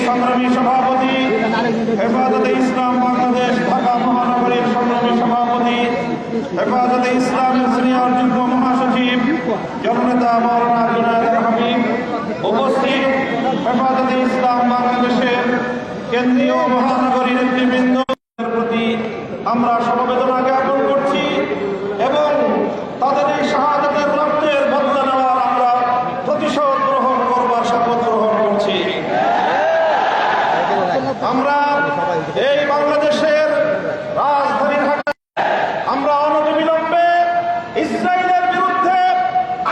সংগ্রামী সভাপতি, হেফাজতে ইসলাম বাংলাদেশ ঢাকা মহানগরীর সংগ্রামী সভাপতি, হেফাজতে ইসলামের সিনিয়র যুগ্ম মহাসচিব জননেতা মাওলানা জুনায়েদ হাবিব, উপস্থিত হেফাজতে ইসলাম বাংলাদেশের কেন্দ্রীয় মহানগরী নেতৃবৃন্দের প্রতি আমরা সমবেদনা জ্ঞাপন করছি এবং তাদের এই শাহাদাতের রক্তের বদলা নেওয়ার আমরা প্রতিশোধ গ্রহণ করবার শপথ গ্রহণ করছি। আমরা এই বাংলাদেশের রাজধানী ঢাকায় আমরা অনতিবিলম্বে ইসরায়েলের বিরুদ্ধে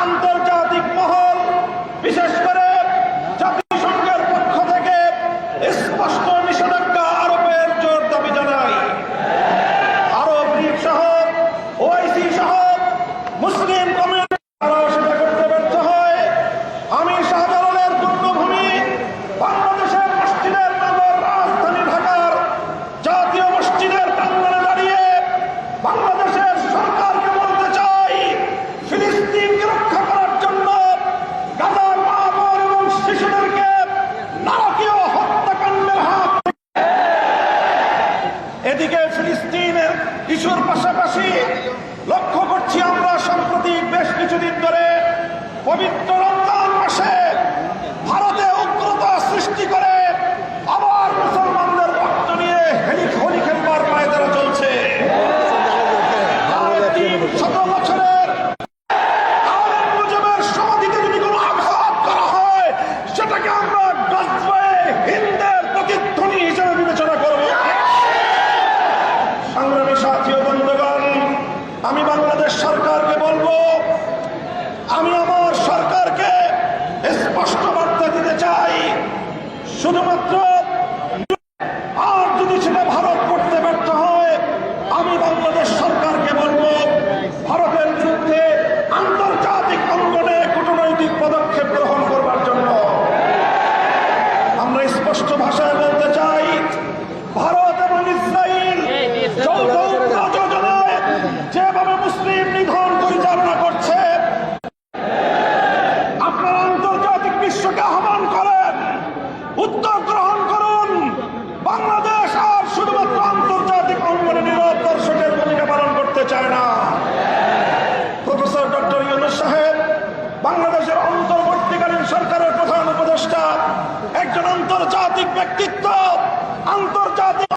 আন্তর্জাতিক মহল, বিশেষ করে জাতিসংঘের পক্ষ থেকে স্পষ্ট নিষেধাজ্ঞা আরোপের জোর দাবি জানাই। আরব লীগ সহ ওআইসি সহ মুসলিম কমিউনিটি সেটা করতে ব্যর্থ হয়। আমি শাহজালালের পূর্ণভূমি বাংলাদেশের মসজিদের নগর রাজধানী ঢাকার জাতীয় মসজিদের প্রাঙ্গণে দাঁড়িয়ে বাংলাদেশের সরকারকে বলতে চাই, ফিলিস্তিনকে রক্ষা করার জন্য গাজার মা বোন এবং শিশুদেরকে নারকীয় হত্যাকাণ্ডের হাত। এদিকে ফিলিস্তিনের ইস্যুর পাশাপাশি লক্ষ্য করছি আমরা সাম্প্রতিক বেশ কিছুদিন ধরে পবিত্র রমজান মাসে ভারতে উগ্রতা সৃষ্টি করে আবার মুসলমানদের রক্ত নিয়ে হোলি খেলবার পায়তারা চলছে। 300 বছরের আলেম মুজিবের সমাধিতে যদি কোনো আঘাত করা হয়, সেটাকে আমরা গজওয়ে হিন্দের প্রতিধ্বনি হিসেবে বিবেচনা করব। সংগ্রামী সাথী ও বন্ধুগণ, আমি বাংলাদেশ সরকারকে বলবো, আমি আমার সরকারকে স্পষ্ট বার্তা দিতে চাই, শুধুমাত্র আর যদি সেটা ভারত করতে ব্যর্থ হয়, আমি বাংলাদেশ সরকারকে বলবো ভারতের বিরুদ্ধে আন্তর্জাতিক অঙ্গনে কূটনৈতিক পদক্ষেপ গ্রহণ করবার জন্য। আমরা স্পষ্ট ভাষায় বলতে চাই, ভারত এবং ইসরায়েল যৌথ প্রযোজনায় যেভাবে মুসলিম নিধন পরিচালনা করছে, আপনারা আন্তর্জাতিক বিশ্বকে আহ্বান করেন, উদ্যোগ গ্রহণ করুন। বাংলাদেশ আর শুধুমাত্র আন্তর্জাতিক অঙ্গনে নীরব দর্শকের ভূমিকা পালন করতে চায় না। প্রফেসর ডক্টর ইউনূস সাহেব বাংলাদেশের অন্তর্বর্তীকালীন সরকারের প্রধান উপদেষ্টা, একজন আন্তর্জাতিক ব্যক্তিত্ব, আন্তর্জাতিক